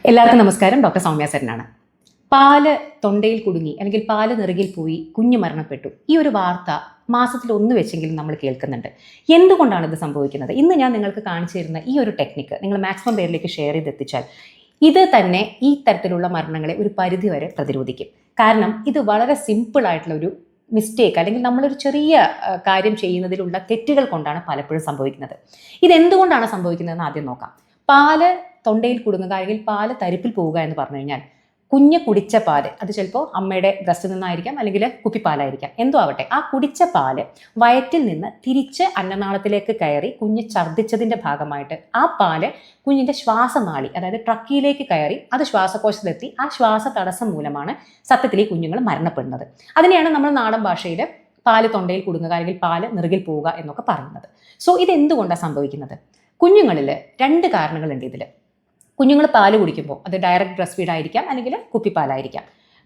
എല്ലാവർക്കും നമസ്കാരം. ഡോക്ടർ സൗമ്യ സരനാണ്. പാല് തൊണ്ടയിൽ കുടുങ്ങി അല്ലെങ്കിൽ പാല് നെറുകിൽ പോയി കുഞ്ഞ് മരണപ്പെട്ടു, ഈ ഒരു വാർത്ത മാസത്തിൽ ഒന്ന് വെച്ചെങ്കിലും നമ്മൾ കേൾക്കുന്നുണ്ട്. എന്തുകൊണ്ടാണ് ഇത് സംഭവിക്കുന്നത്? ഇന്ന് ഞാൻ നിങ്ങൾക്ക് കാണിച്ചു തരുന്ന ഈ ഒരു ടെക്നിക്ക് നിങ്ങൾ മാക്സിമം പേരിലേക്ക് ഷെയർ ചെയ്തെത്തിച്ചാൽ ഇത് തന്നെ ഈ തരത്തിലുള്ള മരണങ്ങളെ ഒരു പരിധിവരെ പ്രതിരോധിക്കും. കാരണം ഇത് വളരെ സിമ്പിൾ ആയിട്ടുള്ള ഒരു മിസ്റ്റേക്ക് അല്ലെങ്കിൽ നമ്മളൊരു ചെറിയ കാര്യം ചെയ്യുന്നതിലുള്ള തെറ്റുകൾ കൊണ്ടാണ് പലപ്പോഴും സംഭവിക്കുന്നത്. ഇതെന്തുകൊണ്ടാണ് സംഭവിക്കുന്നതെന്ന് ആദ്യം നോക്കാം. പാല് തൊണ്ടയിൽ കുടുങ്ങുക അല്ലെങ്കിൽ പാല് തരിപ്പിൽ പോവുക എന്ന് പറഞ്ഞു കഴിഞ്ഞാൽ കുഞ്ഞ് കുടിച്ച പാല്, അത് ചിലപ്പോൾ അമ്മയുടെ ബ്രസ്റ്റിൽ നിന്നായിരിക്കാം അല്ലെങ്കിൽ കുപ്പിപ്പാലായിരിക്കാം, എന്തോ ആവട്ടെ, ആ കുടിച്ച പാല് വയറ്റിൽ നിന്ന് തിരിച്ച് അന്നനാളത്തിലേക്ക് കയറി കുഞ്ഞ് ഛർദ്ദിച്ചതിൻ്റെ ഭാഗമായിട്ട് ആ പാല് കുഞ്ഞിൻ്റെ ശ്വാസനാളി അതായത് ട്രക്കിയിലേക്ക് കയറി അത് ശ്വാസകോശത്തിലെത്തി ആ ശ്വാസ തടസ്സം മൂലമാണ് സത്യത്തിൽ ഈ കുഞ്ഞുങ്ങൾ മരണപ്പെടുന്നത്. അതിനെയാണ് നമ്മൾ നാടൻ ഭാഷയിൽ പാല് തൊണ്ടയിൽ കുടുങ്ങുക അല്ലെങ്കിൽ പാല് നെറുകിൽ പോവുക എന്നൊക്കെ പറയുന്നത്. സോ ഇതെന്തുകൊണ്ടാണ് സംഭവിക്കുന്നത്? കുഞ്ഞുങ്ങളിൽ രണ്ട് കാരണങ്ങളുണ്ട് ഇതിൽ. കുഞ്ഞുങ്ങൾ പാല് കുടിക്കുമ്പോൾ അത് ഡയറക്റ്റ് ബ്രസ്റ്റ് ഫീഡ് ആയിരിക്കാം അല്ലെങ്കിൽ കുപ്പിപ്പാലായിരിക്കാം.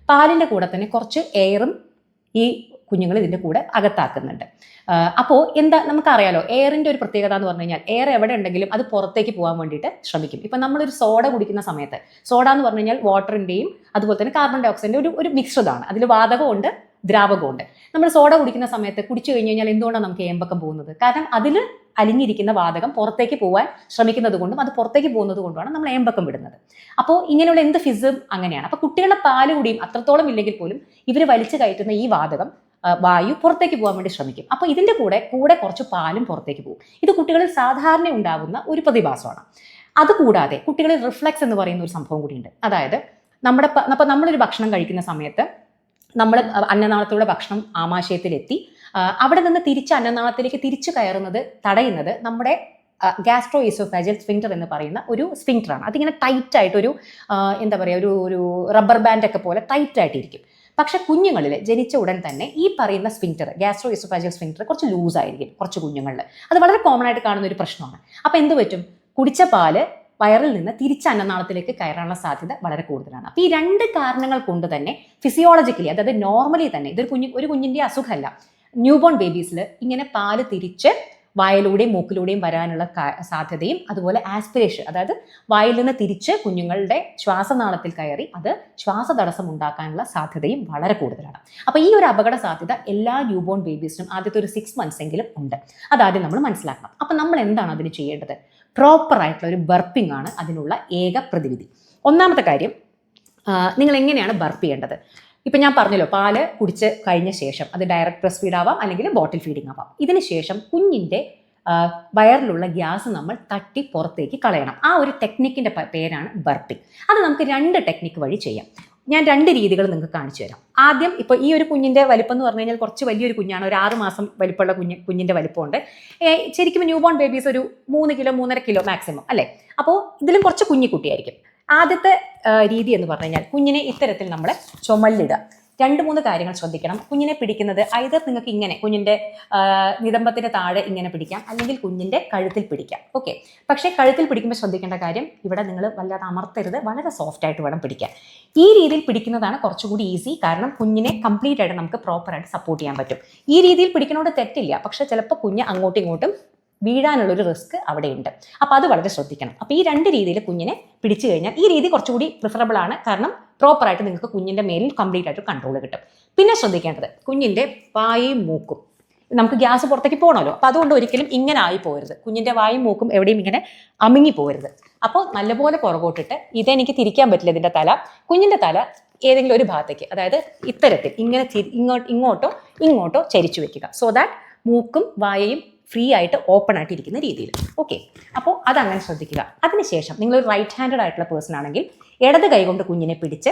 പാലിൻ്റെ കൂടെ തന്നെ കുറച്ച് എയറും ഈ കുഞ്ഞുങ്ങൾ ഇതിൻ്റെ കൂടെ അകത്താക്കുന്നുണ്ട്. അപ്പോൾ എന്താ നമുക്കറിയാലോ, എയറിൻ്റെ ഒരു പ്രത്യേകത എന്ന് പറഞ്ഞു കഴിഞ്ഞാൽ എയർ എവിടെ ഉണ്ടെങ്കിലും അത് പുറത്തേക്ക് പോകാൻ വേണ്ടിയിട്ട് ശ്രമിക്കും. ഇപ്പം നമ്മളൊരു സോഡ കുടിക്കുന്ന സമയത്ത്, സോഡ എന്ന് പറഞ്ഞു കഴിഞ്ഞാൽ വാട്ടറിൻ്റെയും അതുപോലെ തന്നെ കാർബൺ ഡൈ ഓക്സൈഡിൻ്റെ ഒരു മിക്സ്ഡാണ്. അതിൽ വാതകമുണ്ട്, ദ്രാവകമുണ്ട്. നമ്മൾ സോഡ കുടിക്കുന്ന സമയത്ത് കുടിച്ചു കഴിഞ്ഞ് കഴിഞ്ഞാൽ എന്തുകൊണ്ടാണ് നമുക്ക് ഏമ്പക്കം പോകുന്നത്? കാരണം അതിൽ അലിഞ്ഞിരിക്കുന്ന വാതകം പുറത്തേക്ക് പോകാൻ ശ്രമിക്കുന്നത് കൊണ്ടും അത് പുറത്തേക്ക് പോകുന്നത് കൊണ്ടുമാണ് നമ്മൾ ഏമ്പക്കം വിടുന്നത്. അപ്പോൾ ഇങ്ങനെയുള്ള എന്ത് ഫിസും അങ്ങനെയാണ്. അപ്പോൾ കുട്ടികളുടെ പാല് കുടിയും അത്രത്തോളം ഇല്ലെങ്കിൽ പോലും ഇവർ വലിച്ചു കയറ്റുന്ന ഈ വാതകം വായു പുറത്തേക്ക് പോകാൻ വേണ്ടി ശ്രമിക്കും. അപ്പോൾ ഇതിൻ്റെ കൂടെ കുറച്ച് പാലും പുറത്തേക്ക് പോകും. ഇത് കുട്ടികളിൽ സാധാരണ ഉണ്ടാകുന്ന ഒരു പ്രതിഭാസമാണ്. അതുകൂടാതെ കുട്ടികളിൽ റിഫ്ലക്സ് എന്ന് പറയുന്ന ഒരു സംഭവം കൂടിയുണ്ട്. അതായത് നമ്മളൊരു ഭക്ഷണം കഴിക്കുന്ന സമയത്ത് നമ്മൾ അന്നനാളത്തിലൂടെ ഭക്ഷണം ആമാശയത്തിലെത്തി അവിടെ നിന്ന് തിരിച്ച് അന്നനാളത്തിലേക്ക് തിരിച്ചു കയറുന്നത് തടയുന്നത് നമ്മുടെ ഗ്യാസ്ട്രോ ഈസോഫാജിയൽ സ്ഫിങ്ക്റ്റർ എന്ന് പറയുന്ന ഒരു സ്ഫിങ്ക്റ്ററാണ്. അതിങ്ങനെ ടൈറ്റ് ആയിട്ട് എന്താ പറയുക, ഒരു റബ്ബർ ബാൻഡ് ഒക്കെ പോലെ ടൈറ്റ് ആയിട്ടിരിക്കും. പക്ഷെ കുഞ്ഞുങ്ങളിൽ ജനിച്ച ഉടൻ തന്നെ ഈ പറയുന്ന സ്ഫിങ്ക്റ്റർ, ഗ്യാസ്ട്രോ ഈസോഫാജിയൽ സ്ഫിങ്ക്റ്റർ കുറച്ച് ലൂസ് ആയിരിക്കും കുറച്ച് കുഞ്ഞുങ്ങളിൽ. അത് വളരെ കോമൺ ആയിട്ട് കാണുന്ന ഒരു പ്രശ്നമാണ്. അപ്പോൾ എന്ത് പറ്റും? കുടിച്ച പാല് വയറിൽ നിന്ന് തിരിച്ച് അന്നനാളത്തിലേക്ക് കയറാനുള്ള സാധ്യത വളരെ കൂടുതലാണ്. അപ്പോൾ ഈ രണ്ട് കാരണങ്ങൾ കൊണ്ട് തന്നെ ഫിസിയോളജിക്കലി, അതായത് നോർമലി തന്നെ, ഒരു കുഞ്ഞിൻ്റെ അസുഖമല്ല, ന്യൂബോൺ ബേബീസിൽ ഇങ്ങനെ പാല് തിരിച്ച് വായിലൂടെയും മൂക്കിലൂടെയും വരാനുള്ള സാധ്യതയും അതുപോലെ ആസ്പിരേഷൻ, അതായത് വായിൽ നിന്ന് തിരിച്ച് കുഞ്ഞുങ്ങളുടെ ശ്വാസനാളത്തിൽ കയറി അത് ശ്വാസതടസ്സം ഉണ്ടാക്കാനുള്ള സാധ്യതയും വളരെ കൂടുതലാണ്. അപ്പോൾ ഈ ഒരു അപകട സാധ്യത എല്ലാ ന്യൂബോൺ ബേബീസിനും ആദ്യത്തെ ഒരു 6 months എങ്കിലും ഉണ്ട്. അതാദ്യം നമ്മൾ മനസ്സിലാക്കണം. അപ്പോൾ നമ്മൾ എന്താണ് അതിന് ചെയ്യേണ്ടത്? പ്രോപ്പർ ആയിട്ടുള്ള ഒരു ബർപ്പിംഗ് ആണ് അതിനുള്ള ഏക പ്രതിവിധി. ഒന്നാമത്തെ കാര്യം, നിങ്ങൾ എങ്ങനെയാണ് ബർപ്പ് ചെയ്യേണ്ടത്? ഇപ്പം ഞാൻ പറഞ്ഞല്ലോ, പാല് കുടിച്ച് കഴിഞ്ഞ ശേഷം അത് ഡയറക്റ്റ് ബ്രസ്റ്റ് ഫീഡ് ആവാം അല്ലെങ്കിൽ ബോട്ടിൽ ഫീഡിങ് ആവാം. ഇതിന് ശേഷം കുഞ്ഞിൻ്റെ വയറിലുള്ള ഗ്യാസ് നമ്മൾ തട്ടി പുറത്തേക്ക് കളയണം. ആ ഒരു ടെക്നിക്കിൻ്റെ പേരാണ് ബർപ്പിംഗ്. അത് നമുക്ക് 2 ടെക്നിക്ക് വഴി ചെയ്യാം. ഞാൻ 2 രീതികൾ നിങ്ങൾക്ക് കാണിച്ചു തരാം. ആദ്യം, ഇപ്പോൾ ഈ ഒരു കുഞ്ഞിൻ്റെ വലിപ്പം എന്ന് പറഞ്ഞു കഴിഞ്ഞാൽ കുറച്ച് വലിയൊരു കുഞ്ഞാണ്. ഒരു 6 മാസം വലിപ്പമുള്ള കുഞ്ഞിൻ്റെ വലിപ്പമുണ്ട്. ശരിക്കും ന്യൂബോൺ ബേബീസ് ഒരു 3 കിലോ 3.5 കിലോ മാക്സിമം അല്ലേ. അപ്പോൾ ഇതിലും കുറച്ച് കുഞ്ഞിക്കുട്ടിയായിരിക്കും. ആദ്യത്തെ രീതി എന്ന് പറഞ്ഞു കഴിഞ്ഞാൽ കുഞ്ഞിനെ ഇത്തരത്തിൽ നമ്മൾ ചുമലിടുക. 2-3 കാര്യങ്ങൾ ശ്രദ്ധിക്കണം. കുഞ്ഞിനെ പിടിക്കുന്നത് ഐദർ നിങ്ങൾക്ക് ഇങ്ങനെ കുഞ്ഞിൻ്റെ നിതംബത്തിൻ്റെ താഴെ ഇങ്ങനെ പിടിക്കാം, അല്ലെങ്കിൽ കുഞ്ഞിൻ്റെ കഴുത്തിൽ പിടിക്കാം. ഓക്കെ, പക്ഷേ കഴുത്തിൽ പിടിക്കുമ്പോൾ ശ്രദ്ധിക്കേണ്ട കാര്യം, ഇവിടെ നിങ്ങൾ വല്ലാതെ അമർത്തരുത്, വളരെ സോഫ്റ്റ് ആയിട്ട് വേണം പിടിക്കാൻ. ഈ രീതിയിൽ പിടിക്കുന്നതാണ് കുറച്ചുകൂടി ഈസി. കാരണം കുഞ്ഞിനെ കംപ്ലീറ്റ് ആയിട്ട് നമുക്ക് പ്രോപ്പറായിട്ട് സപ്പോർട്ട് ചെയ്യാൻ പറ്റും. ഈ രീതിയിൽ പിടിക്കുന്നതുകൊണ്ട് തെറ്റില്ല, പക്ഷേ ചിലപ്പോൾ കുഞ്ഞ് അങ്ങോട്ടും ഇങ്ങോട്ടും വീഴാനുള്ളൊരു റിസ്ക് അവിടെയുണ്ട്. അപ്പോൾ അത് വളരെ ശ്രദ്ധിക്കണം. അപ്പോൾ ഈ 2 രീതിയിൽ കുഞ്ഞിനെ പിടിച്ചു കഴിഞ്ഞാൽ ഈ രീതി കുറച്ചുകൂടി പ്രിഫറബിൾ ആണ്. കാരണം പ്രോപ്പറായിട്ട് നിങ്ങൾക്ക് കുഞ്ഞിൻ്റെ മേലിൽ കംപ്ലീറ്റ് ആയിട്ട് കൺട്രോൾ കിട്ടും. പിന്നെ ശ്രദ്ധിക്കേണ്ടത്, കുഞ്ഞിൻ്റെ വായും മൂക്കും, നമുക്ക് ഗ്യാസ് പുറത്തേക്ക് പോകണമല്ലോ, അപ്പോൾ അതുകൊണ്ട് ഒരിക്കലും ഇങ്ങനെ ആയി പോകരുത്. കുഞ്ഞിൻ്റെ വായും മൂക്കും എവിടെയും ഇങ്ങനെ അമുങ്ങി പോകരുത്. അപ്പോൾ നല്ലപോലെ പുറകോട്ടിട്ട്, ഇതെനിക്ക് തിരിക്കാൻ പറ്റില്ല ഇതിൻ്റെ തല, കുഞ്ഞിൻ്റെ തല ഏതെങ്കിലും ഒരു ഭാഗത്തേക്ക്, അതായത് ഇത്തരത്തിൽ ഇങ്ങനെ ഇങ്ങോട്ടോ ചരിച്ചു വെക്കുക. സോ ദാറ്റ് മൂക്കും വായയും ഫ്രീ ആയിട്ട് ഓപ്പൺ ആയിട്ട് ഇരിക്കുന്ന രീതിയിൽ. ഓക്കെ, അപ്പോൾ അതങ്ങനെ ശ്രദ്ധിക്കുക. അതിനുശേഷം നിങ്ങളൊരു റൈറ്റ് ഹാൻഡഡ് ആയിട്ടുള്ള പേഴ്സൺ ആണെങ്കിൽ ഇടത് കൈ കൊണ്ട് കുഞ്ഞിനെ പിടിച്ച്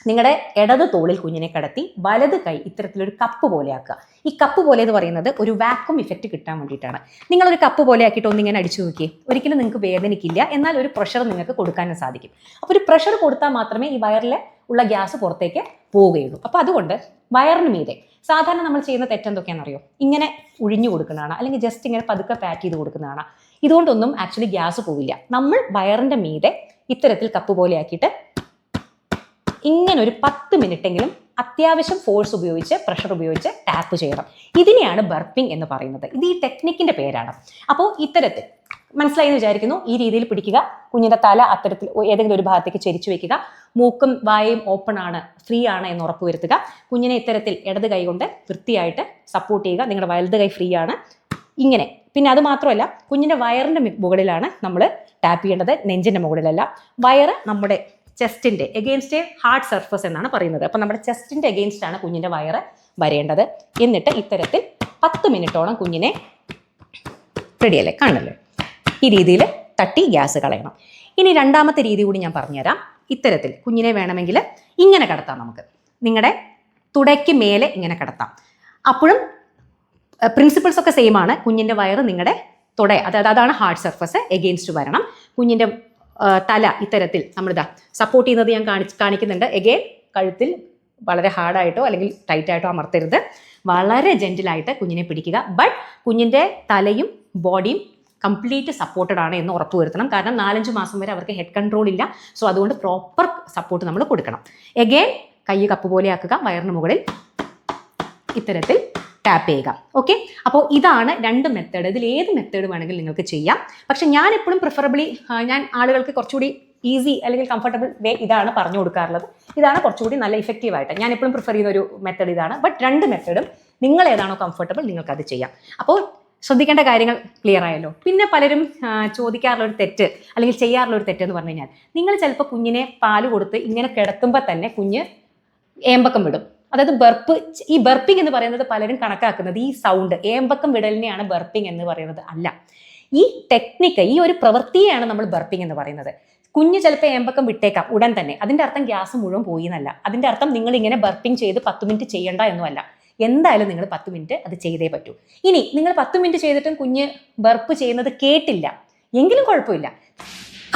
നിങ്ങളുടെ ഇടത് തോളിൽ കുഞ്ഞിനെ കിടത്തി വലത് കൈ ഇത്തരത്തിലൊരു കപ്പ് പോലെ ആക്കുക. ഈ കപ്പ് പോലെ എന്ന് പറയുന്നത് ഒരു വാക്വം ഇഫക്റ്റ് കിട്ടാൻ വേണ്ടിയിട്ടാണ്. നിങ്ങളൊരു കപ്പ് പോലെ ആക്കിയിട്ട് ഒന്നിങ്ങനെ അടിച്ചു നോക്കിയേ, ഒരിക്കലും നിങ്ങൾക്ക് വേദനിക്കില്ല, എന്നാൽ ഒരു പ്രഷർ നിങ്ങൾക്ക് കൊടുക്കാനും സാധിക്കും. അപ്പോൾ ഒരു പ്രഷർ കൊടുത്താൽ മാത്രമേ ഈ വയറിൽ ഉള്ള ഗ്യാസ് പുറത്തേക്ക് പോവുകയുള്ളൂ. അപ്പോൾ അതുകൊണ്ട് വയറിന് മീതെ സാധാരണ നമ്മൾ ചെയ്യുന്ന തെറ്റെന്തൊക്കെയാണെന്നറിയോ? ഇങ്ങനെ ഉഴിഞ്ഞു കൊടുക്കുന്നതാണ്, അല്ലെങ്കിൽ ജസ്റ്റ് ഇങ്ങനെ പതുക്കെ പാക്ക് ചെയ്ത് കൊടുക്കുന്നതാണ്. ഇതുകൊണ്ടൊന്നും ആക്ച്വലി ഗ്യാസ് പോവില്ല. നമ്മൾ വയറിൻ്റെ മീതെ ഇത്തരത്തിൽ കപ്പ് പോലെ ആക്കിയിട്ട് ഇങ്ങനെ ഒരു 10 മിനിറ്റെങ്കിലും അത്യാവശ്യം ഫോഴ്സ് ഉപയോഗിച്ച് പ്രഷർ ഉപയോഗിച്ച് ടാപ്പ് ചെയ്യണം. ഇതിനെയാണ് ബർപ്പിംഗ് എന്ന് പറയുന്നത്. ഇത് ഈ ടെക്നിക്കിൻ്റെ പേരാണ്. അപ്പോൾ ഇത്തരത്തിൽ മനസ്സിലായി എന്ന് വിചാരിക്കുന്നു. ഈ രീതിയിൽ പിടിക്കുക, കുഞ്ഞിന്റെ തല അത്തരത്തിൽ ഏതെങ്കിലും ഒരു ഭാഗത്തേക്ക് ചെരിച്ചു വെക്കുക, മൂക്കും വായയും ഓപ്പൺ ആണ്, ഫ്രീ ആണ് എന്ന് ഉറപ്പുവരുത്തുക. കുഞ്ഞിനെ ഇത്തരത്തിൽ ഇടത് കൈ കൊണ്ട് വൃത്തിയായിട്ട് സപ്പോർട്ട് ചെയ്യുക, നിങ്ങളുടെ വലത് കൈ ഫ്രീ ആണ്. ഇങ്ങനെ. പിന്നെ അത് മാത്രമല്ല, കുഞ്ഞിന്റെ വയറിന്റെ മുകളിലാണ് നമ്മൾ ടാപ്പ് ചെയ്യേണ്ടത്, നെഞ്ചിന്റെ മുകളിലല്ല. വയറ് നമ്മുടെ ചെസ്റ്റിന്റെ എഗെയിൻസ്റ്റ് ഹാർഡ് സർഫസ് എന്നാണ് പറയുന്നത്. അപ്പം നമ്മുടെ ചെസ്റ്റിന്റെ എഗെയിൻസ്റ്റ് ആണ് കുഞ്ഞിന്റെ വയറ് വരേണ്ടത്. എന്നിട്ട് ഇത്തരത്തിൽ 10 മിനിറ്റോളം കുഞ്ഞിനെ റെഡിയല്ലേ, കാണല്ലേ, ഈ രീതിയിൽ തട്ടി ഗ്യാസ് കളയണം. ഇനി രണ്ടാമത്തെ രീതി കൂടി ഞാൻ പറഞ്ഞുതരാം. ഇത്തരത്തിൽ കുഞ്ഞിനെ വേണമെങ്കിൽ ഇങ്ങനെ കിടത്താം. നമുക്ക് നിങ്ങളുടെ തുടയ്ക്ക് മേലെ ഇങ്ങനെ കിടത്താം. അപ്പോഴും പ്രിൻസിപ്പിൾസ് ഒക്കെ സെയിം ആണ്. കുഞ്ഞിൻ്റെ വയറ് നിങ്ങളുടെ തുട, അതാണ് ഹാർഡ് സർഫസ്, എഗെയിൻസ്റ്റ് വരണം. കുഞ്ഞിൻ്റെ തല ഇത്തരത്തിൽ നമ്മളിതാ സപ്പോർട്ട് ചെയ്യുന്നത് ഞാൻ കാണിക്കുന്നുണ്ട്. എഗെയിൻ കഴുത്തിൽ വളരെ ഹാർഡായിട്ടോ അല്ലെങ്കിൽ ടൈറ്റായിട്ടോ അമർത്തരുത്. വളരെ ജെന്റിലായിട്ട് കുഞ്ഞിനെ പിടിക്കുക. ബട്ട് കുഞ്ഞിൻ്റെ തലയും ബോഡിയും കംപ്ലീറ്റ് സപ്പോർട്ടഡ് ആണ് എന്ന് ഉറപ്പുവരുത്തണം. കാരണം 4-5 മാസം വരെ അവർക്ക് ഹെഡ് കൺട്രോൾ ഇല്ല. സോ അതുകൊണ്ട് പ്രോപ്പർ സപ്പോർട്ട് നമ്മൾ കൊടുക്കണം. എഗെയിൻ കൈ കപ്പ് പോലെ ആക്കുക, വയറിന് മുകളിൽ ഇത്തരത്തിൽ ടാപ്പ് ചെയ്യുക. ഓക്കെ, അപ്പോൾ ഇതാണ് 2 മെത്തേഡ്. ഇതിൽ ഏത് മെത്തേഡ് വേണമെങ്കിലും നിങ്ങൾക്ക് ചെയ്യാം. പക്ഷെ ഞാൻ എപ്പോഴും പ്രിഫറബിളി ഞാൻ ആളുകൾക്ക് കുറച്ചുകൂടി ഈസി അല്ലെങ്കിൽ കംഫർട്ടബിൾ വേ ഇതാണ് പറഞ്ഞു കൊടുക്കാറുള്ളത്. ഇതാണ് കുറച്ചുകൂടി നല്ല ഇഫക്റ്റീവായിട്ട് ഞാൻ എപ്പോഴും പ്രിഫർ ചെയ്യുന്ന ഒരു മെത്തേഡ് ഇതാണ്. ബട്ട് 2 മെത്തേഡും നിങ്ങൾ ഏതാണോ കംഫർട്ടബിൾ നിങ്ങൾക്കത് ചെയ്യാം. അപ്പോൾ ശ്രദ്ധിക്കേണ്ട കാര്യങ്ങൾ ക്ലിയർ ആയല്ലോ. പിന്നെ പലരും ചോദിക്കാറുള്ള ഒരു തെറ്റ് അല്ലെങ്കിൽ ചെയ്യാറുള്ള ഒരു തെറ്റ് എന്ന് പറഞ്ഞു കഴിഞ്ഞാൽ, നിങ്ങൾ ചിലപ്പോൾ കുഞ്ഞിനെ പാല് കൊടുത്ത് ഇങ്ങനെ കിടത്തുമ്പോൾ തന്നെ കുഞ്ഞ് ഏമ്പക്കം വിടും. അതായത് ഈ ബർപ്പിംഗ് എന്ന് പറയുന്നത് പലരും കണക്കാക്കുന്നത് ഈ സൗണ്ട് ഏമ്പക്കം വിടലിനെയാണ് ബർപ്പിംഗ് എന്ന് പറയുന്നത്. അല്ല, ഈ ടെക്നിക്ക്, ഈ ഒരു പ്രവൃത്തിയെയാണ് നമ്മൾ ബർപ്പിംഗ് എന്ന് പറയുന്നത്. കുഞ്ഞ് ചിലപ്പോൾ ഏമ്പക്കം വിട്ടേക്കാം ഉടൻ തന്നെ. അതിൻ്റെ അർത്ഥം ഗ്യാസ് മുഴുവൻ പോയി എന്നല്ല. അതിൻ്റെ അർത്ഥം നിങ്ങൾ ഇങ്ങനെ ബർപ്പിംഗ് ചെയ്ത് 10 മിനിറ്റ് ചെയ്യണ്ട എന്നുമല്ല. എന്തായാലും നിങ്ങൾ 10 മിനിറ്റ് അത് ചെയ്തേ പറ്റൂ. ഇനി നിങ്ങൾ 10 മിനിറ്റ് ചെയ്തിട്ടും കുഞ്ഞ് ബർപ്പ് ചെയ്യുന്നത് കേട്ടില്ല എങ്കിലും കുഴപ്പമില്ല.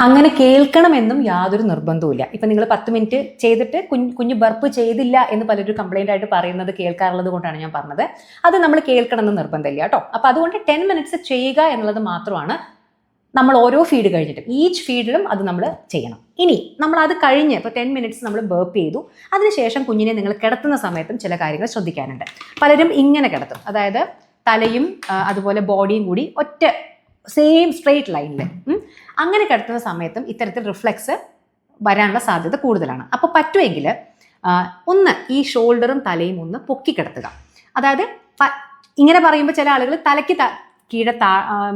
അങ്ങനെ കേൾക്കണമെന്നും യാതൊരു നിർബന്ധവുമില്ല. ഇപ്പം നിങ്ങൾ 10 മിനിറ്റ് ചെയ്തിട്ട് കുഞ്ഞ് ബർപ്പ് ചെയ്തില്ല എന്ന് പലരും കംപ്ലൈൻ്റ് ആയിട്ട് പറയുന്നത് കേൾക്കാറുള്ളത് കൊണ്ടാണ് ഞാൻ പറഞ്ഞത്. അത് നമ്മൾ കേൾക്കണമെന്ന് നിർബന്ധമില്ല കേട്ടോ. അപ്പം അതുകൊണ്ട് 10 മിനിറ്റ്സ് ചെയ്യുക എന്നുള്ളത് മാത്രമാണ് നമ്മൾ ഓരോ ഫീഡ് കഴിഞ്ഞിട്ടും ഈച്ച് ഫീഡിലും അത് നമ്മൾ ചെയ്യണം. ഇനി നമ്മൾ അത് കഴിഞ്ഞ് ഇപ്പോൾ 10 മിനിറ്റ്സ് നമ്മൾ ബർപ്പ് ചെയ്തു, അതിനുശേഷം കുഞ്ഞിനെ നിങ്ങൾ കിടത്തുന്ന സമയത്തും ചില കാര്യങ്ങൾ ശ്രദ്ധിക്കാനുണ്ട്. പലരും ഇങ്ങനെ കിടത്തും, അതായത് തലയും അതുപോലെ ബോഡിയും കൂടി ഒറ്റ സെയിം സ്ട്രെയിറ്റ് ലൈനിൽ. അങ്ങനെ കിടത്തുന്ന സമയത്തും ഇത്തരത്തിൽ റിഫ്ലെക്സ് വരാനുള്ള സാധ്യത കൂടുതലാണ്. അപ്പോൾ പറ്റുമെങ്കിൽ ഒന്ന് ഈ ഷോൾഡറും തലയും ഒന്ന് പൊക്കി കിടത്തുക. അതായത് ഇങ്ങനെ പറയുമ്പോൾ ചില ആളുകൾ തലയ്ക്ക് കീഴെ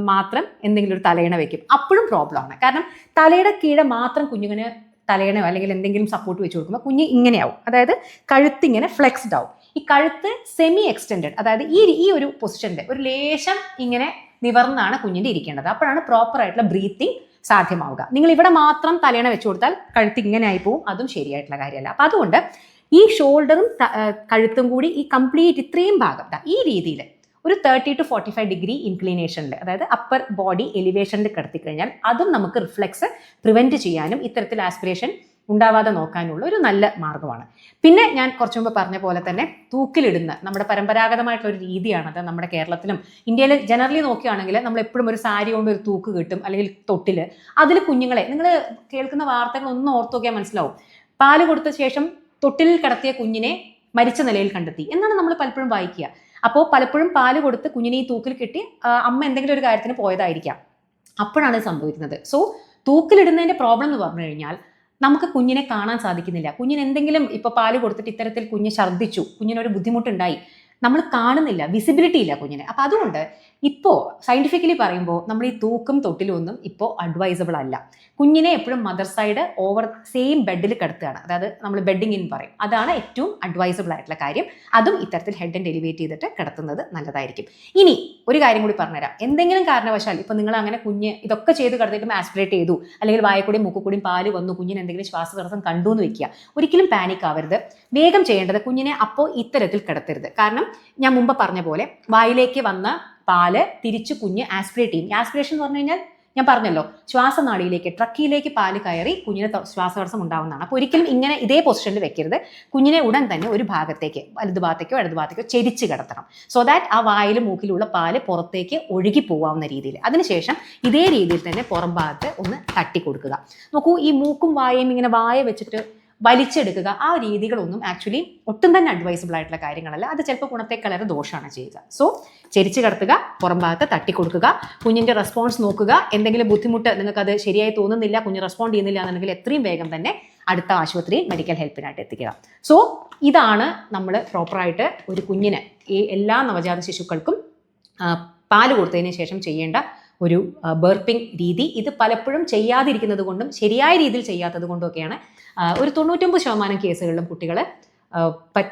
മാത്രം എന്തെങ്കിലും ഒരു തലയിണ വെക്കും. അപ്പോഴും പ്രോബ്ലമാണ്. കാരണം തലയുടെ കീഴെ മാത്രം കുഞ്ഞിന് തലയിണയോ അല്ലെങ്കിൽ എന്തെങ്കിലും സപ്പോർട്ട് വെച്ച് കൊടുക്കുമ്പോൾ കുഞ്ഞ് ഇങ്ങനെയാവും. അതായത് കഴുത്തിങ്ങനെ ഫ്ലെക്സ്ഡ് ആവും. ഈ കഴുത്ത് സെമി എക്സ്റ്റെൻഡഡ്, അതായത് ഈ ഒരു പൊസിഷനിൽ ഒരു ലേശം ഇങ്ങനെ നിവർന്നാണ് കുഞ്ഞിൻ്റെ ഇരിക്കേണ്ടത്. അപ്പോഴാണ് പ്രോപ്പർ ആയിട്ടുള്ള ബ്രീത്തിങ് സാധ്യമാവുക. നിങ്ങൾ ഇവിടെ മാത്രം തലയിണ വെച്ച് കൊടുത്താൽ കഴുത്ത് ഇങ്ങനെ ആയി പോവും. അതും ശരിയായിട്ടുള്ള കാര്യമല്ല. അപ്പം അതുകൊണ്ട് ഈ ഷോൾഡറും കഴുത്തും കൂടി ഈ കംപ്ലീറ്റ് ഇത്രയും ഭാഗം ഈ രീതിയിൽ ഒരു 30 to 45 ഡിഗ്രി ഇൻക്ലിനേഷനിൽ, അതായത് അപ്പർ ബോഡി എലിവേഷനിൽ കിടത്തി കഴിഞ്ഞാൽ അതും നമുക്ക് റിഫ്ലെക്സ് പ്രിവെൻറ്റ് ചെയ്യാനും ഇത്തരത്തിൽ ആസ്പിറേഷൻ ഉണ്ടാവാതെ നോക്കാനുള്ള ഒരു നല്ല മാർഗ്ഗമാണ്. പിന്നെ ഞാൻ കുറച്ചു മുമ്പ് പറഞ്ഞ പോലെ തന്നെ തൂക്കിലിടുന്ന നമ്മുടെ പരമ്പരാഗതമായിട്ടുള്ള ഒരു രീതിയാണത്. നമ്മുടെ കേരളത്തിലും ഇന്ത്യയിൽ ജനറലി നോക്കുകയാണെങ്കിൽ നമ്മൾ എപ്പോഴും ഒരു സാരി കൊണ്ട് ഒരു തൂക്ക് കിട്ടും, അല്ലെങ്കിൽ തൊട്ടിൽ. അതിൽ കുഞ്ഞുങ്ങളെ നിങ്ങൾ കേൾക്കുന്ന വാർത്തകൾ ഒന്ന് ഓർത്ത് നോക്കിയാൽ മനസ്സിലാവും. പാല് കൊടുത്ത ശേഷം തൊട്ടിലിൽ കിടത്തിയ കുഞ്ഞിനെ മരിച്ച നിലയിൽ കണ്ടെത്തി എന്നാണ് നമ്മൾ പലപ്പോഴും വായിക്കുക. അപ്പോൾ പലപ്പോഴും പാല് കൊടുത്ത് കുഞ്ഞിനെ ഈ തൂക്കിൽ കെട്ടി അമ്മ എന്തെങ്കിലും ഒരു കാര്യത്തിന് പോയതായിരിക്കാം. അപ്പോഴാണ് സംഭവിക്കുന്നത്. സോ തൂക്കിലിടുന്നതിൻ്റെ പ്രോബ്ലം എന്ന് പറഞ്ഞു കഴിഞ്ഞാൽ നമുക്ക് കുഞ്ഞിനെ കാണാൻ സാധിക്കുന്നില്ല. കുഞ്ഞിന് എന്തെങ്കിലും ഇപ്പോൾ പാല് കൊടുത്തിട്ട് ഇത്തരത്തിൽ കുഞ്ഞ് ഛർദ്ദിച്ചു, കുഞ്ഞിനൊരു ബുദ്ധിമുട്ടുണ്ടായി, നമ്മൾ കാണുന്നില്ല, വിസിബിലിറ്റി ഇല്ല കുഞ്ഞിന്. അപ്പം അതുകൊണ്ട് ഇപ്പോൾ സയൻറ്റിഫിക്കലി പറയുമ്പോൾ നമ്മൾ ഈ തൂക്കും തൊട്ടിലും ഒന്നും ഇപ്പോൾ അഡ്വൈസബിൾ അല്ല. കുഞ്ഞിനെ എപ്പോഴും മദർ സൈഡ് ഓവർ സെയിം ബെഡിൽ കിടത്തുകയാണ്, അതായത് നമ്മൾ ബെഡിങ് ഇൻ പറയും. അതാണ് ഏറ്റവും അഡ്വൈസബിൾ ആയിട്ടുള്ള കാര്യം. അതും ഇത്തരത്തിൽ ഹെഡ് ആൻഡ് എലിവേറ്റ് ചെയ്തിട്ട് കിടത്തുന്നത് നല്ലതായിരിക്കും. ഇനി ഒരു കാര്യം കൂടി പറഞ്ഞുതരാം. എന്തെങ്കിലും കാരണവശാൽ ഇപ്പോൾ നിങ്ങൾ അങ്ങനെ കുഞ്ഞ് ഇതൊക്കെ ചെയ്ത് കിടത്തിയിട്ടും ആസ്പിറേറ്റ് ചെയ്തു, അല്ലെങ്കിൽ വായക്കൂടിയും മൂക്കുകൂടിയും പാല് വന്നു, കുഞ്ഞിന് എന്തെങ്കിലും ശ്വാസതടസ്സം കണ്ടു എന്ന് വെക്കുക, ഒരിക്കലും പാനിക് ആവരുത്. വേഗം ചെയ്യേണ്ടത് കുഞ്ഞിനെ അപ്പോൾ ഇത്തരത്തിൽ കിടത്തരുത്. കാരണം ഞാൻ മുമ്പ് പറഞ്ഞ പോലെ വായിലേക്ക് വന്ന പാല് തിരിച്ച് കുഞ്ഞ് ആസ്പിറേറ്റ് ചെയ്യും. ആസ്പിറേഷൻ എന്ന് പറഞ്ഞു കഴിഞ്ഞാൽ ഞാൻ പറഞ്ഞല്ലോ, ശ്വാസനാളിയിലേക്ക് ട്രക്കിയിലേക്ക് പാല് കയറി കുഞ്ഞിന് ശ്വാസതടസ്സം ഉണ്ടാവുന്നതാണ്. അപ്പോൾ ഒരിക്കലും ഇങ്ങനെ ഇതേ പൊസിഷനിൽ വെക്കരുത്. കുഞ്ഞിനെ ഉടൻ തന്നെ ഒരു ഭാഗത്തേക്ക്, വലതു ഭാഗത്തേക്കോ ഇടതു ഭാഗത്തേക്കോ ചെരിച്ച് കിടത്തണം. സോ ദാറ്റ് ആ വായിലും മൂക്കിലുള്ള പാല് പുറത്തേക്ക് ഒഴുകി പോകാവുന്ന രീതിയിൽ. അതിനുശേഷം ഇതേ രീതിയിൽ തന്നെ പുറം ഭാഗത്ത് ഒന്ന് തട്ടി കൊടുക്കുക. നോക്കൂ, ഈ മൂക്കും വായയും ഇങ്ങനെ വായ വെച്ചിട്ട് വലിച്ചെടുക്കുക, ആ രീതികളൊന്നും ആക്ച്വലി ഒട്ടും തന്നെ അഡ്വൈസബിൾ ആയിട്ടുള്ള കാര്യങ്ങളല്ല. അത് ചിലപ്പോൾ ഗുണത്തെക്കാളേറെ ദോഷമാണ് ചെയ്യുക. സോ ചെരിച്ച് കിടത്തുക, പുറം ഭാഗത്ത് തട്ടിക്കൊടുക്കുക, കുഞ്ഞിൻ്റെ റെസ്പോൺസ് നോക്കുക. എന്തെങ്കിലും ബുദ്ധിമുട്ട് നിങ്ങൾക്കത് ശരിയായി തോന്നുന്നില്ല, കുഞ്ഞ് റെസ്പോണ്ട് ചെയ്യുന്നില്ല എന്നുണ്ടെങ്കിൽ എത്രയും വേഗം തന്നെ അടുത്ത ആശുപത്രിയിൽ മെഡിക്കൽ ഹെൽപ്പിനായിട്ട് എത്തിക്കുക. സോ ഇതാണ് നമ്മൾ പ്രോപ്പറായിട്ട് ഒരു കുഞ്ഞിന്, ഈ എല്ലാ നവജാത ശിശുക്കൾക്കും പാല് കൊടുത്തതിന് ശേഷം ചെയ്യേണ്ട ഒരു ബർപ്പിംഗ് രീതി. ഇത് പലപ്പോഴും ചെയ്യാതിരിക്കുന്നത് കൊണ്ടും ശരിയായ രീതിയിൽ ചെയ്യാത്തത് കൊണ്ടുമൊക്കെയാണ് ഒരു 99% കേസുകളിലും കുട്ടികൾ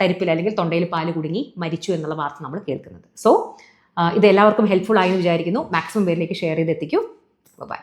തരിപ്പിൽ അല്ലെങ്കിൽ തൊണ്ടയിൽ പാല് കുടുങ്ങി മരിച്ചു എന്നുള്ള വാർത്ത നമ്മൾ കേൾക്കുന്നത്. സോ ഇത് എല്ലാവർക്കും ഹെൽപ്ഫുൾ ആയി എന്ന് വിചാരിക്കുന്നു. മാക്സിമം പേരിലേക്ക് ഷെയർ ചെയ്ത് എത്തിക്കൂ. ബൈ.